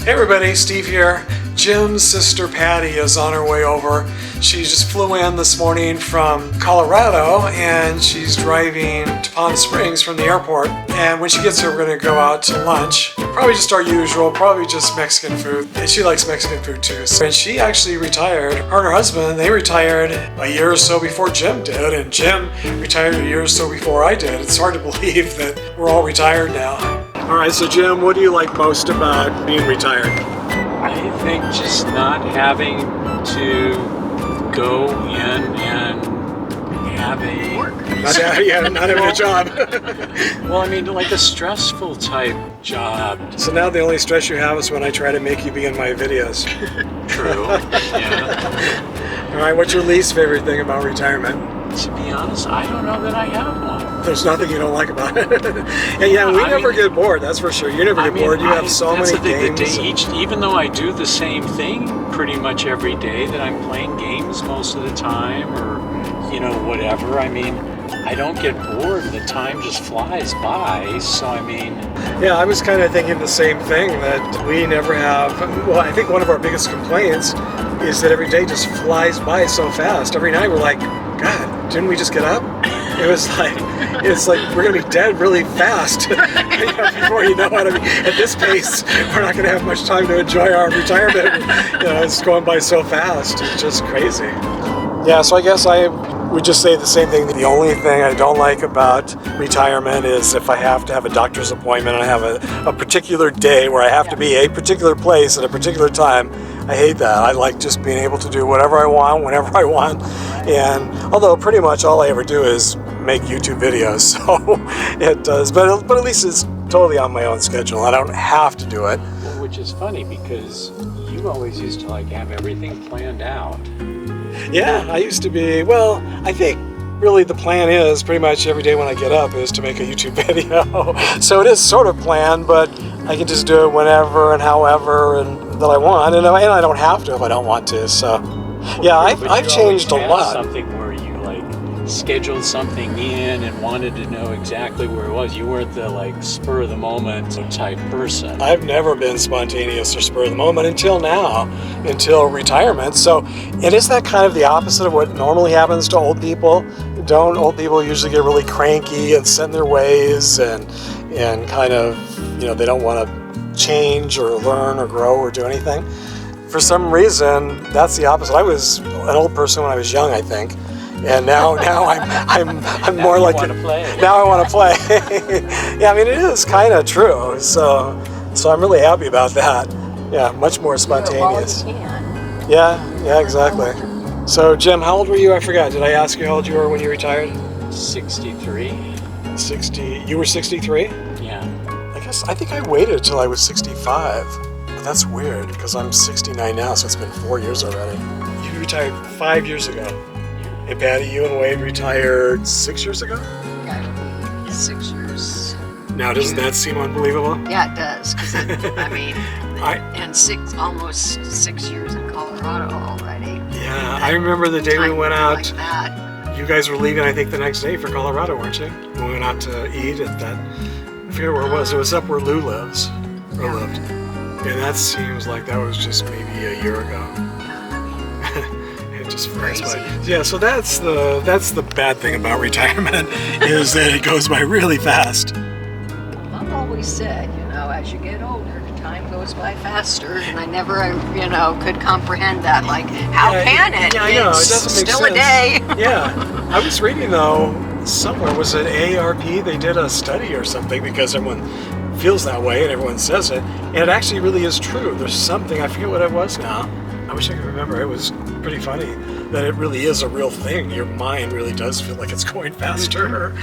Hey everybody, Steve here. Jim's sister Patti is on her way over. She just flew in this morning from Colorado and she's driving to Palm Springs from the airport. And when she gets here, we're going to go out to lunch. Probably just our usual, probably just Mexican food. And she likes Mexican food too. And she actually retired. Her and her husband, they retired a year or so before Jim did. And Jim retired a year or so before I did. It's hard to believe that we're all retired now. All right, so Jim, what do you like most about being retired? I think just not having to go in and have a work. Not having a job. Well, I mean, like a stressful type job. So now the only stress you have is when I try to make you be in my videos. True. Yeah. All right, what's your least favorite thing about retirement? To be honest, I don't know that I have one. There's nothing you don't like about it. And we never get bored, that's for sure. You never get bored. You have so many games. Even though I do the same thing pretty much every day, that I'm playing games most of the time or, you know, whatever. I mean, I don't get bored. The time just flies by. So, I mean... Yeah, I was kind of thinking the same thing, that we never have... Well, I think one of our biggest complaints is that every day just flies by so fast. Every night we're like, God, didn't we just get up? It's like we're gonna be dead really fast before you know it. I mean, at this pace, we're not gonna have much time to enjoy our retirement. It's going by so fast. It's just crazy. Yeah, so I guess I would just say the same thing. The only thing I don't like about retirement is if I have to have a doctor's appointment and I have a particular day where I have to be a particular place at a particular time. I hate that. I like just being able to do whatever I want, whenever I want. And although pretty much all I ever do is make YouTube videos, so it does. But at least it's totally on my own schedule. I don't have to do it. Well, which is funny because you always used to like have everything planned out. Yeah, I used to be. Well, I think really the plan is pretty much every day when I get up is to make a YouTube video. So it is sort of planned, but I can just do it whenever and however and that I want, and I don't have to if I don't want to. So yeah, I've changed a lot. Something where you like scheduled something in and wanted to know exactly where it was. You weren't the like spur of the moment type person. I've never been spontaneous or spur of the moment until now, until retirement. So, and isn't that kind of the opposite of what normally happens to old people? Don't old people usually get really cranky and set in their ways and kind of, they don't want to change or learn or grow or do anything? For some reason, that's the opposite. I was an old person when I was young, I think. And now I'm more like now I want to play. Yeah, I mean it is kind of true. So I'm really happy about that. Yeah, much more spontaneous. Yeah, exactly. So Jim, how old were you? I forgot. Did I ask you how old you were when you retired? 63. 60. You were 63? Yeah. I think I waited till I was 65. But that's weird because I'm 69 now, so it's been 4 years already. You retired 5 years ago. Hey Patti, you and Wade retired 6 years ago? Yeah, 6 years. Now, doesn't that seem unbelievable? Yeah, it does. Cause and almost 6 years in Colorado already. Yeah, I remember the day we went out. Like that. You guys were leaving, I think, the next day for Colorado, weren't you? We went out to eat at that. I forget where it was. It was up where Lou lives, or lived. And that seems like that was just maybe a year ago. It just flies by. Yeah, so that's the bad thing about retirement is that it goes by really fast. I've always said, as you get older, time goes by faster, and I never, could comprehend that. Like, how can it? Yeah, I know. It doesn't make still sense. A day. Yeah, I was reading though somewhere, was it AARP? They did a study or something because everyone feels that way and everyone says it, and it actually really is true. There's something, I forget what it was now. I wish I could remember. It was pretty funny that it really is a real thing. Your mind really does feel like it's going faster.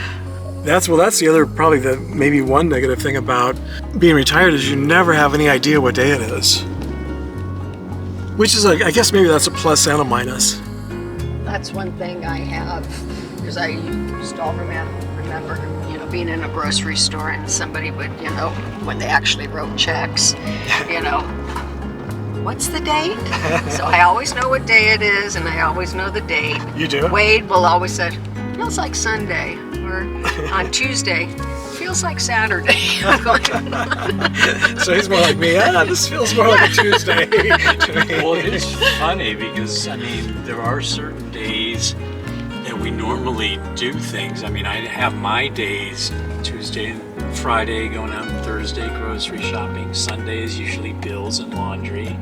That's the other, probably the maybe one negative thing about being retired is you never have any idea what day it is. Which is, I guess maybe that's a plus and a minus. That's one thing I have, because I used to remember, being in a grocery store and somebody would, when they actually wrote checks, what's the date? So I always know what day it is, and I always know the date. You do? Wade will always say, feels like Sunday, or on Tuesday, feels like Saturday. So he's more like me. This feels more like a Tuesday to me. Well, it's funny because, I mean, there are certain days that we normally do things. I mean, I have my days, Tuesday and Friday going out, and Thursday grocery shopping. Sunday is usually bills and laundry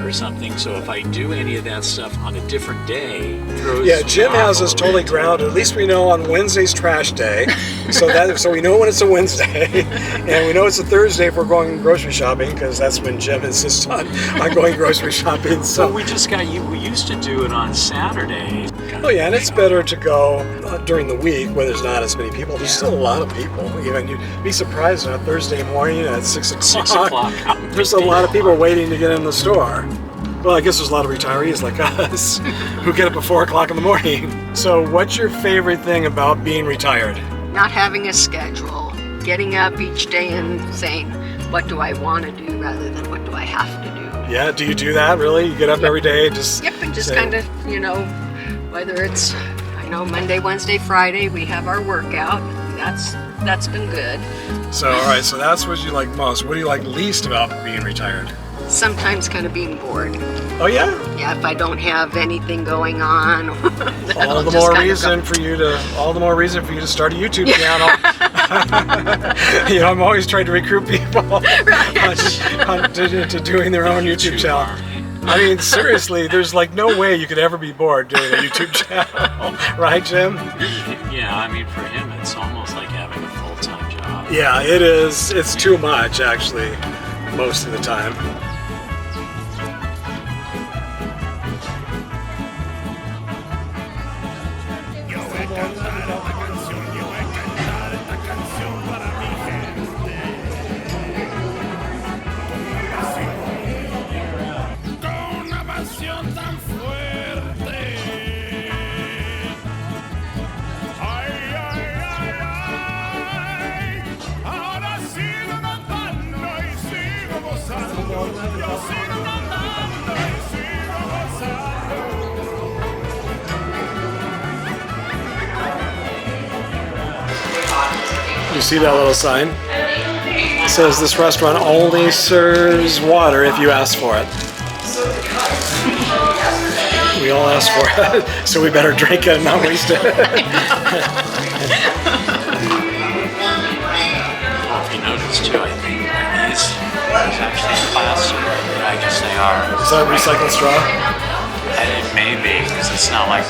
or something. So if I do any of that stuff on a different day, Yeah, Jim has us totally grounded. At least we know on Wednesday's trash day, so we know when it's a Wednesday, and we know it's a Thursday if we're going grocery shopping, because that's when Jim insists on going grocery shopping. So we used to do it on Saturday. Oh yeah, and it's better to go during the week where there's not as many people. There's still a lot of people. Even you'd be surprised on a Thursday morning at 6 o'clock. 6 o'clock. There's a lot of people waiting to get in the store. Well, I guess there's a lot of retirees like us who get up at 4 o'clock in the morning. So what's your favorite thing about being retired? Not having a schedule, getting up each day and saying, what do I want to do rather than what do I have to do. Yeah, do you do that really? You get up every day just and just kind of, whether it's, Monday, Wednesday, Friday, we have our workout. That's been good. So, all right, so that's what you like most. What do you like least about being retired? Sometimes kind of being bored. Oh yeah? Yeah, if I don't have anything going on. All the more reason for you to start a YouTube channel. I'm always trying to recruit people to doing their own YouTube channel. I mean, seriously, there's like no way you could ever be bored doing a YouTube channel, right, Jim? Yeah, I mean, for him, it's almost like having a full-time job. Yeah, it is. It's too much, actually, most of the time. You see that little sign? It says this restaurant only serves water if you ask for it. We all ask for it, so we better drink it and not waste it. Well, if you notice too, I think these are actually plastic. I guess they are. Is that a recycled straw? And it may be, because it's not like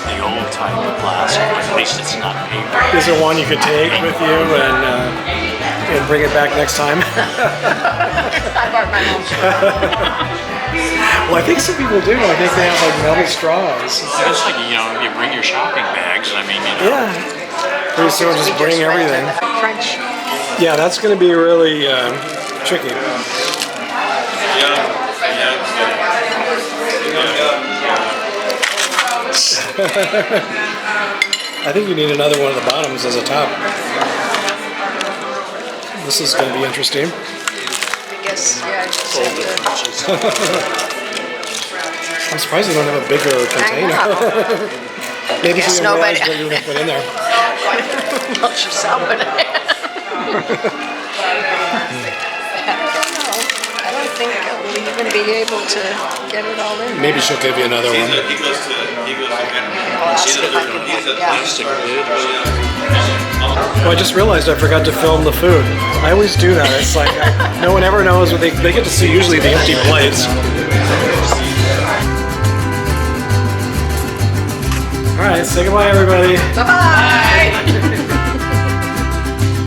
the old type of plastic, but at least it's not paper. Is there one you could take with you and bring it back next time? I bought my own straw. Well, I think some people do. I think they have like metal straws. It's like, you bring your shopping bags. I mean, Yeah. Pretty soon just bring everything. French. Yeah, that's going to be really tricky. I think you need another one of the bottoms as a top. This is going to be interesting. I guess, yeah. I'm surprised you don't have a bigger container. Maybe you didn't realize what you were going to put in there. Well, she saw what I had. I don't think we'll even be able to get it all in. Maybe she'll give you another one. Well, I just realized I forgot to film the food. I always do that. It's like no one ever knows what they get to see usually the empty plates. All right, say goodbye, everybody. Bye-bye.